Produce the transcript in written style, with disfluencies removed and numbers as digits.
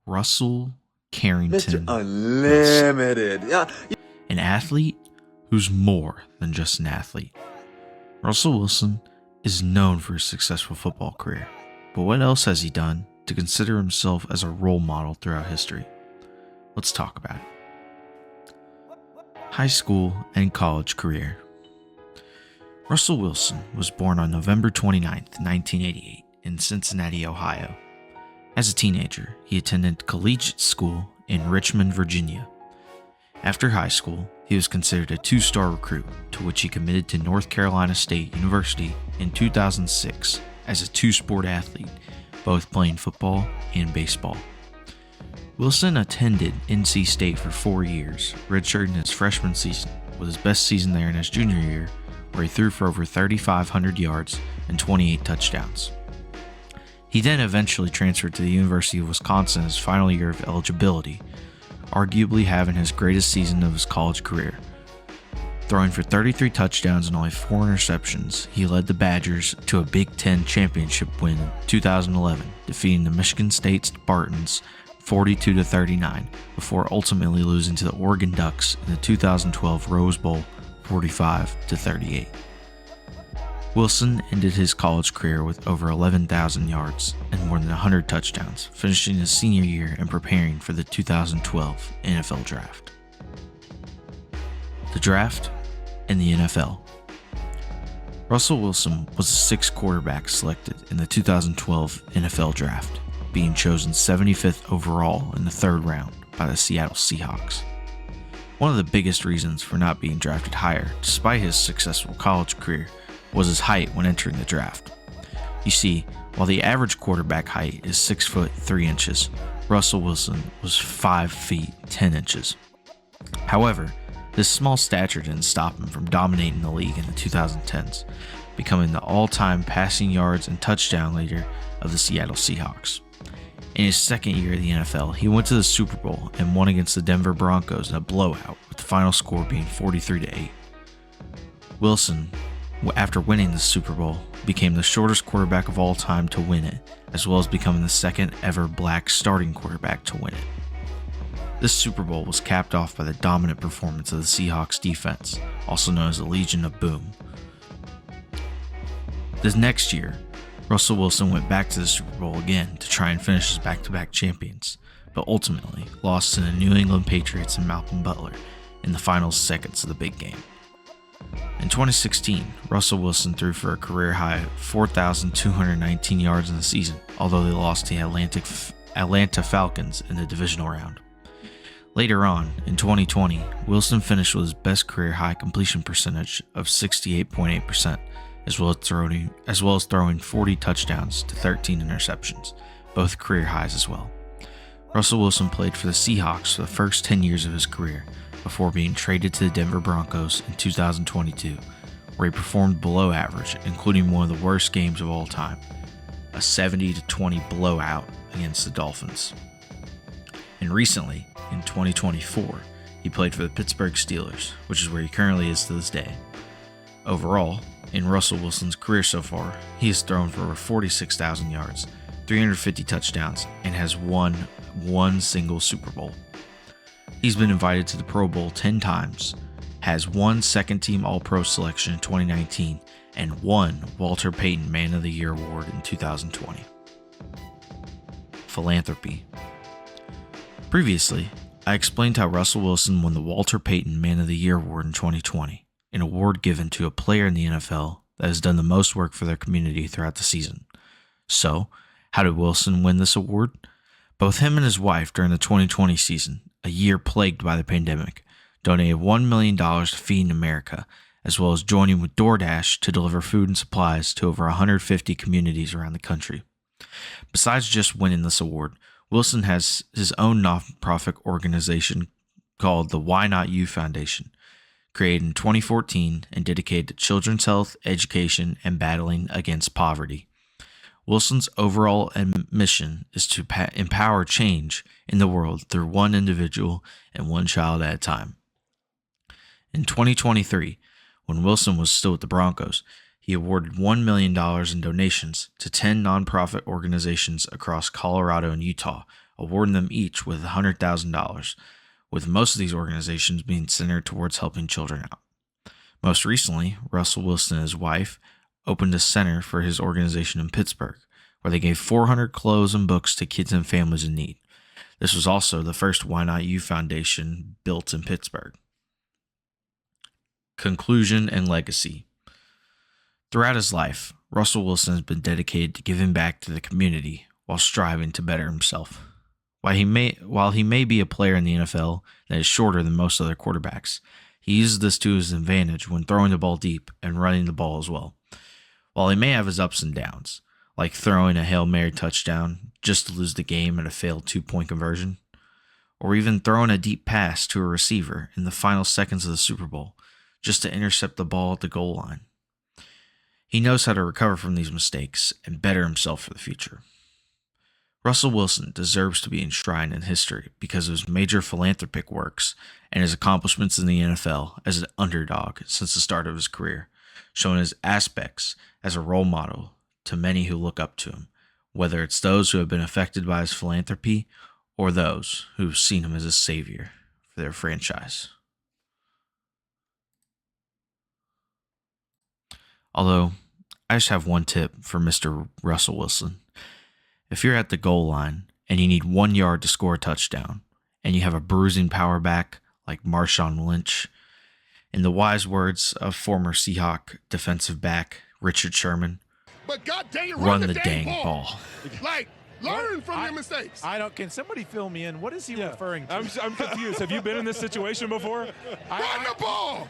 Russell Mr. Carrington Wilson, Unlimited. Yeah. an athlete who's more than just an athlete. Russell Wilson is known for his successful football career, but what else has he done to consider himself as a role model throughout history? Let's talk about it. High school and college career. Russell Wilson was born on November 29, 1988, in Cincinnati, Ohio. As a teenager, he attended collegiate school in Richmond, Virginia. After high school, he was considered a two-star recruit, to which he committed to North Carolina State University in 2006 as a two-sport athlete, both playing football and baseball. Wilson attended NC State for 4 years, redshirting his freshman season, with his best season there in his junior year, where he threw for over 3,500 yards and 28 touchdowns. He then eventually transferred to the University of Wisconsin his final year of eligibility, arguably having his greatest season of his college career. Throwing for 33 touchdowns and only 4 interceptions, he led the Badgers to a Big Ten championship win in 2011, defeating the Michigan State Spartans 42-39, before ultimately losing to the Oregon Ducks in the 2012 Rose Bowl 45-38. Wilson ended his college career with over 11,000 yards and more than 100 touchdowns, finishing his senior year and preparing for the 2012 NFL Draft. The Draft and the NFL. Russell Wilson was the 6th quarterback selected in the 2012 NFL Draft, being chosen 75th overall in the 3rd round by the Seattle Seahawks. One of the biggest reasons for not being drafted higher, despite his successful college career, was his height when entering the draft. You see, while the average quarterback height is 6 foot 3 inches, Russell Wilson was 5 feet 10 inches. However, this small stature didn't stop him from dominating the league in the 2010s, becoming the all-time passing yards and touchdown leader of the Seattle Seahawks. In his 2nd year in the NFL, he went to the Super Bowl and won against the Denver Broncos in a blowout, with the final score being 43-8. Wilson, after winning the Super Bowl, became the shortest quarterback of all time to win it, as well as becoming the 2nd ever black starting quarterback to win it. This Super Bowl was capped off by the dominant performance of the Seahawks defense, also known as the Legion of Boom. This next year, Russell Wilson went back to the Super Bowl again to try and finish as back-to-back champions, but ultimately lost to the New England Patriots and Malcolm Butler in the final seconds of the big game. In 2016, Russell Wilson threw for a career-high 4,219 yards in the season, although they lost to the Atlanta Falcons in the divisional round. Later on, in 2020, Wilson finished with his best career-high completion percentage of 68.8%, as well as throwing 40 touchdowns to 13 interceptions, both career highs as well. Russell Wilson played for the Seahawks for the first 10 years of his career, before being traded to the Denver Broncos in 2022, where he performed below average, including one of the worst games of all time, a 70-20 blowout against the Dolphins. And recently, in 2024, he played for the Pittsburgh Steelers, which is where he currently is to this day. Overall, in Russell Wilson's career so far, he has thrown for over 46,000 yards, 350 touchdowns, and has won one single Super Bowl. He's been invited to the Pro Bowl 10 times, has won second-team All-Pro selection in 2019, and won Walter Payton Man of the Year award in 2020. Philanthropy. Previously, I explained how Russell Wilson won the Walter Payton Man of the Year award in 2020, an award given to a player in the NFL that has done the most work for their community throughout the season. So, how did Wilson win this award? Both him and his wife during the 2020 season, a year plagued by the pandemic, donated $1 million to Feeding America, as well as joining with DoorDash to deliver food and supplies to over 150 communities around the country. Besides just winning this award, Wilson has his own nonprofit organization called the Why Not You Foundation, created in 2014 and dedicated to children's health, education, and battling against poverty. Wilson's overall mission is to empower change in the world through one individual and one child at a time. In 2023, when Wilson was still with the Broncos, he awarded $1 million in donations to 10 nonprofit organizations across Colorado and Utah, awarding them each with $100,000, with most of these organizations being centered towards helping children out. Most recently, Russell Wilson and his wife opened a center for his organization in Pittsburgh, where they gave 400 clothes and books to kids and families in need. This was also the first Why Not You Foundation built in Pittsburgh. Conclusion and legacy. Throughout his life, Russell Wilson has been dedicated to giving back to the community while striving to better himself. While he may be a player in the NFL that is shorter than most other quarterbacks, he uses this to his advantage when throwing the ball deep and running the ball as well. While he may have his ups and downs, like throwing a Hail Mary touchdown just to lose the game at a failed 2-point conversion, or even throwing a deep pass to a receiver in the final seconds of the Super Bowl just to intercept the ball at the goal line. He knows how to recover from these mistakes and better himself for the future. Russell Wilson deserves to be enshrined in history because of his major philanthropic works and his accomplishments in the NFL as an underdog since the start of his career, showing his aspects as a role model to many who look up to him, whether it's those who have been affected by his philanthropy or those who've seen him as a savior for their franchise. Although, I just have one tip for Mr. Russell Wilson. If you're at the goal line and you need 1 yard to score a touchdown, and you have a bruising power back like Marshawn Lynch, in the wise words of former Seahawk defensive back Richard Sherman, but God dang it, run the dang ball. Like, learn from your mistakes. Can somebody fill me in? What is he referring to? I'm confused. Have you been in this situation before? Run the ball.